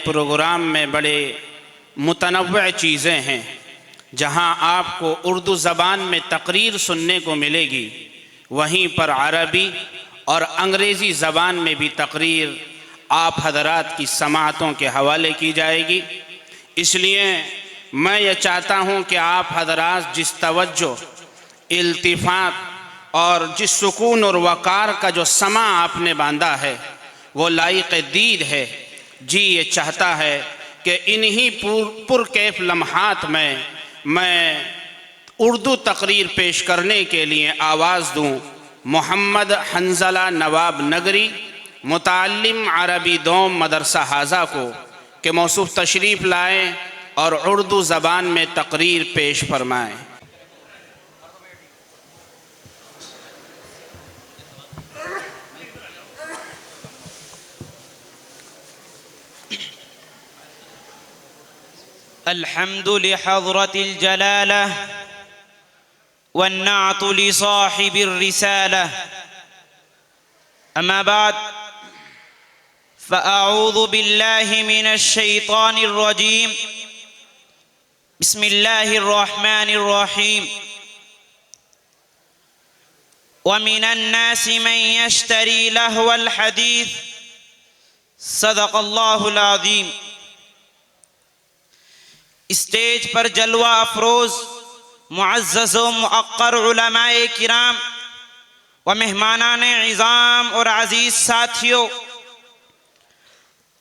Programme में बड़े मुतनव्वअ चीज़ें हैं। जहां आपको उर्दू ज़बान में तकरीर सुनने को मिलेगी, वहीं पर अरबी और अंग्रेज़ी ज़बान में भी तकरीर आप हज़रात की समाअतों के हवाले की जाएगी। इसलिए मैं ये चाहता हूँ कि आप हज़रात जिस तवज्जो, इल्तिफ़ात और जिस सुकून और वक़ार का जो समा आपने बांधा है वो लायक़ दीद है। जी ये चाहता है कि इन्हीं पुरकैफ लम्हात में मैं उर्दू तकरीर पेश करने के लिए आवाज़ दूँ। मोहम्मद हंज़ला नवाब नगरी, मुताल्लिम अरबी दोम मदरसा हाजा को कि मौसूफ़ तशरीफ़ लाएँ और उर्दू ज़बान में तकरीर पेश फरमाएँ। अल्हम्दु लिहज़रतिल जलालह वन्नाअतु लिसाहिबिर रिसालह, अम्मा बाद फ़अऊज़ु बिल्लाहि मिनश शैतानिर रजीम, बिस्मिल्लाहिर रहमानिर रहीम। वमिनन नासि मन यश्तरी लहवल हदीस, सदक़ल्लाहुल अज़ीम। स्टेज पर जलवा अफरोज मुअज़्ज़ज़ व मुअक्कर उलमाए किराम व मेहमानान इज़ाम और अज़ीज़ साथियों,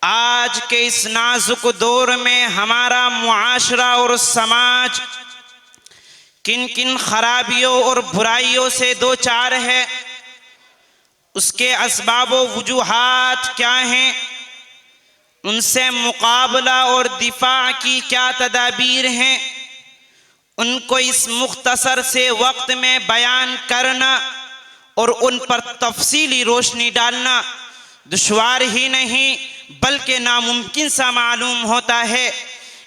आज के इस नाजुक दौर में हमारा मुआशरा और समाज किन किन खराबियों और बुराइयों से दो चार है, उसके असबाब व वजूहात क्या हैं, उनसे मुकाबला और दिफा की क्या तदाबीर हैं, उनको इस मुख्तसर से वक्त में बयान करना और उन पर तफसीली रोशनी डालना दुश्वार ही नहीं बल्कि नामुमकिन सा मालूम होता है।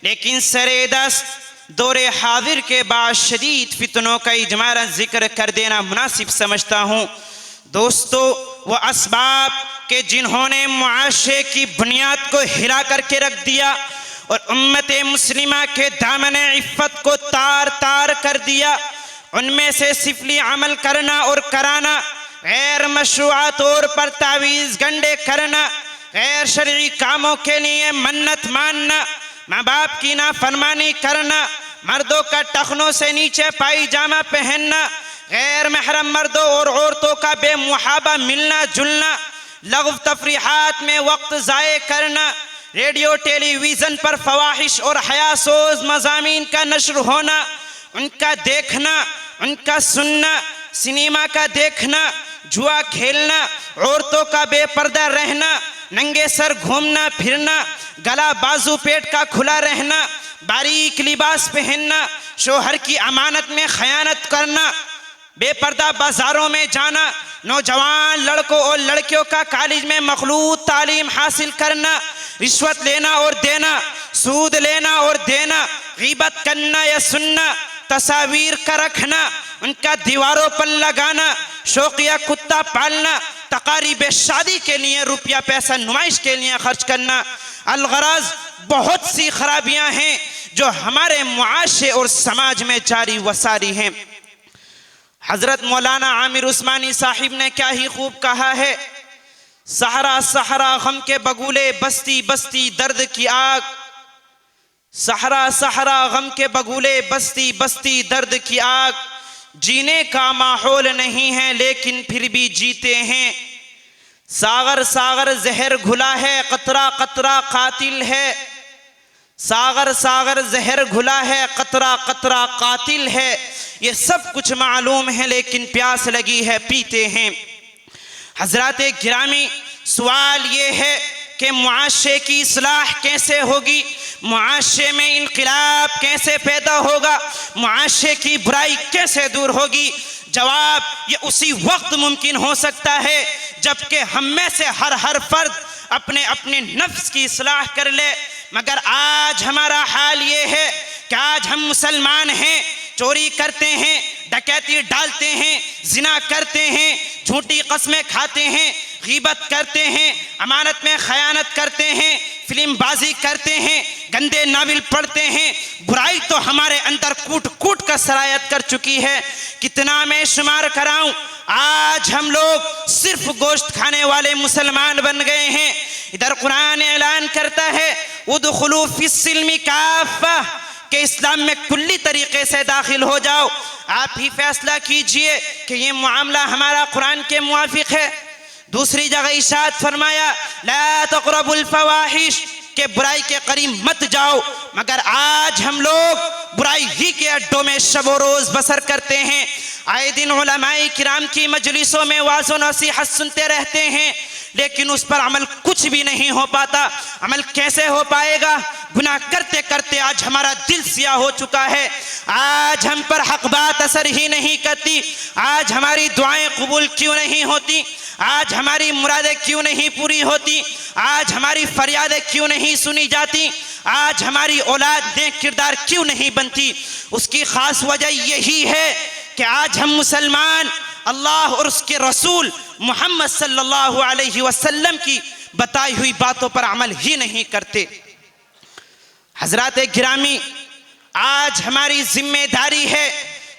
लेकिन सरेदस्त दौरे हाजिर के बाद शदीद फितनों का इजमारन जिक्र कर देना मुनासिब समझता हूँ। दोस्तों, वह असबाब के जिन्होंने मुआशरे की बुनियाद को हिला करके रख दिया और उम्मत मुस्लिमा के दामन इफ़्फ़त को तार तार कर दिया, उनमें से सिफली अमल करना और कराना, गैर मशरूआ तौर पर तावीज़ गंडे करना, गैर शरई कामों के लिए मन्नत मानना, माँ बाप की नाफरमानी करना, मर्दों का टखनों से नीचे पायजामा पहनना, गैर महरम मर्दों और औरतों का बेमुहाबा मिलना जुलना, लग़्व तफरीहात में वक्त ज़ाये करना, रेडियो टेलीविज़न पर फवाहिश और हयासोज मज़ामीन का नश्र होना, उनका देखना, उनका सुनना, सिनेमा का देखना, जुआ खेलना, औरतों का बेपर्दा रहना, नंगे सर घूमना फिरना, गला बाजू पेट का खुला रहना, बारीक लिबास पहनना, शोहर की अमानत में खयानत करना, बेपर्दा बाजारों में जाना, नौजवान लड़कों और लड़कियों का कॉलेज में मखलूत तालीम हासिल करना, रिश्वत लेना और देना, सूद लेना और देना, गीबत करना या सुनना, तस्वीर का रखना, उनका दीवारों पर लगाना, शौकिया कुत्ता पालना, तकारीब शादी के लिए रुपया पैसा नुमाइश के लिए खर्च करना, अलगराज बहुत सी खराबियां हैं जो हमारे मुआशरे और समाज में जारी वसारी हैं। हजरत मौलाना आमिर उस्मानी साहिब ने क्या ही खूब कहा है, सहरा सहरा गम के बगुले, बस्ती बस्ती दर्द की आग, सहरा सहरा गम के बगुले, बस्ती बस्ती दर्द की आग, जीने का माहौल नहीं है लेकिन फिर भी जीते हैं, सागर सागर जहर घुला है, कतरा कतरा कातिल है, सागर सागर जहर घुला है, कतरा कतरा कातिल है, ये सब कुछ मालूम है लेकिन प्यास लगी है पीते हैं। हजरात गिरामी, सवाल ये है कि मुआशरे की इस्लाह कैसे होगी, मुआशरे में इनक़िलाब कैसे पैदा होगा, मुआशरे की बुराई कैसे दूर होगी। जवाब ये उसी वक्त मुमकिन हो सकता है जबकि हम में से हर फर्द अपने अपने नफ्स की इस्लाह कर ले। मगर आज हमारा हाल ये है कि आज हम मुसलमान हैं, चोरी करते हैं, डकैती डालते हैं, जिना करते हैं, झूठी कस्में खाते हैं, गीबत करते हैं, अमानत में खयानत करते हैं, फिल्मबाजी करते हैं, गंदे नावल पढ़ते हैं। बुराई तो हमारे अंदर कूट कूट कर सरायत कर चुकी है। कितना मैं शुमार कराऊं, आज हम लोग सिर्फ गोश्त खाने वाले मुसलमान बन गए हैं। इधर कुरान ऐलान करता है उदखुलू फिस्सिल्मी काफ़ा, कि इस्लाम में कुल्ली तरीके से दाखिल हो जाओ। आप ही फैसला कीजिए कि ये मामला हमारा कुरान के मुआफिक है। दूसरी जगह इरशाद फरमाया ला तक़रबुल फ़वाहिश, के बुराई के करीब मत जाओ। मगर आज हम लोग बुराई ही के अड्डों में शब रोज बसर करते हैं। आए दिन उलमाए किराम की मजलिसों में वाज़ व नसीहत सुनते रहते हैं, लेकिन उस पर अमल कुछ भी नहीं हो पाता। अमल कैसे हो पाएगा? गुनाह करते करते आज हमारा दिल सियाह हो चुका है। आज हम पर हक बात असर ही नहीं करती। आज हमारी दुआएं कबूल क्यों नहीं होती? आज हमारी मुरादें क्यों नहीं पूरी होती? आज हमारी फरियादें क्यों नहीं सुनी जाती? आज हमारी औलाद नेक किरदार क्यों नहीं बनती? उसकी खास वजह यही है कि आज हम मुसलमान अल्लाह और उसके रसूल मोहम्मद सल्लल्लाहु अलैहि वसल्लम की बताई हुई बातों पर अमल ही नहीं करते। हजरात गिरामी, आज हमारी जिम्मेदारी है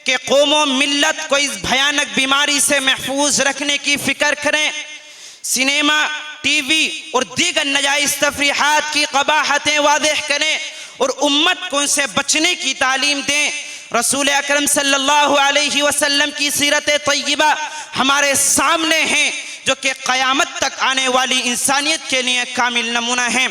कि कौमों मिल्लत को इस भयानक बीमारी से महफूज रखने की फिक्र करें। सिनेमा, टीवी और दीगर नजाइज तफरीहात की कबाहतें वाज़ेह करें और उम्मत को उनसे बचने की तालीम दें। रसूल अकरम सल्लल्लाहु अलैहि वसल्लम की सीरत तय्यबा हमारे सामने हैं, जो कि क़यामत तक आने वाली इंसानियत के लिए कामिल नमूना है।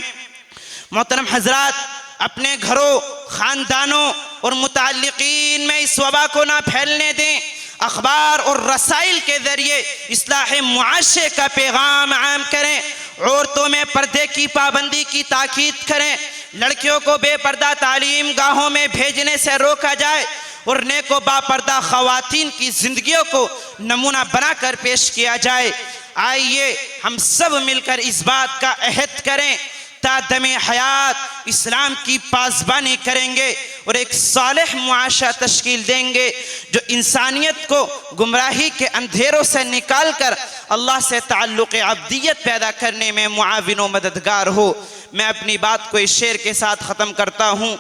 मोहतरम हजरात, अपने घरों, ख़ानदानों और मुताल्लिकीन में इस वबा को ना फैलने दें। अखबार और रसाइल के ज़रिए इस्लाह मुआशरे का पैगाम आम करें। औरतों में पर्दे की पाबंदी की ताकीद करें। लड़कियों को बेपर्दा तालीम गाहों में भेजने से रोका जाए और नेको बापर्दा ख़वातीन की ज़िंदगियों को नमूना बनाकर पेश किया जाए। आइए हम सब मिलकर इस बात का अहद करें, तादमे हयात इस्लाम की पासबानी करेंगे और एक सालेह मुआशरा तश्कील देंगे जो इंसानियत को गुमराही के अंधेरों से निकाल कर अल्लाह से ताल्लुक़ अब्दियत पैदा करने में मुआविन व मददगार हो। मैं अपनी बात को इस शेर के साथ ख़त्म करता हूँ।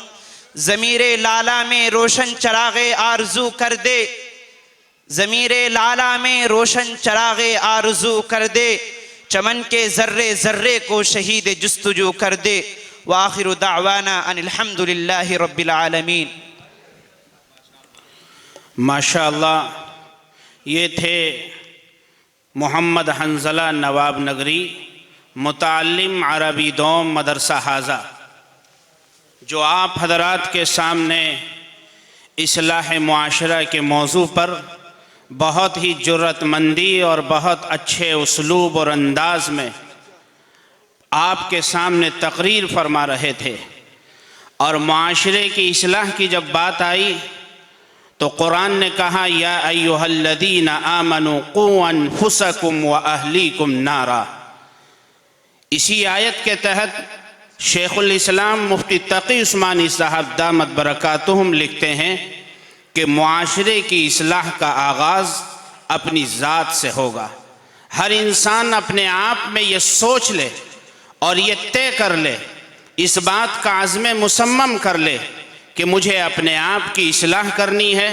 ज़मीरे लाला में रोशन चरागे आरज़ू कर दे, ज़मीरे लाला में रोशन चरागे आरज़ू कर दे, चमन के ज़र्रे ज़र्रे को शहीद जुस्तुजू कर दे। व आखिरु दावाना अनिल हम्दुलिल्लाहि रब्बिल आलमीन। माशाअल्लाह, ये थे मोहम्मद हंज़ला नवाब नगरी, मुताल्लिम अरबी दोम मदरसा हाजा, जो आप हजरात के सामने इस्लाह मुआशरा के मौजू पर बहुत ही जुर्रतमंदी और बहुत अच्छे उसलूब और अंदाज में आपके सामने तकरीर फरमा रहे थे। और मुआशरे की इस्लाह की जब बात आई तो कुरान ने कहा या अय्युहल्लज़ीना आमनू क़ू अनफुसकुम व अहलीकुम नारा। इसी आयत के तहत शेखुल इस्लाम मुफ्ती तक़ी उस्मानी साहब दामत बरकातुहुम लिखते हैं कि मुआशरे की इस्लाह का आगाज़ अपनी ज़ात से होगा। हर इंसान अपने आप में ये सोच ले और ये तय कर ले, इस बात का आज़्म मुसम्मम कर ले कि मुझे अपने आप की इस्लाह करनी है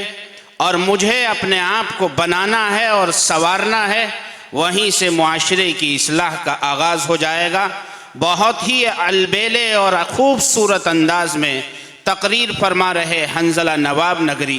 और मुझे अपने आप को बनाना है और संवारना है। वहीं से मुआशरे की इस्लाह का आगाज़ हो जाएगा। बहुत ही अलबेले और खूबसूरत अंदाज में तकरीर फरमा रहे हंज़ला नवाब नगरी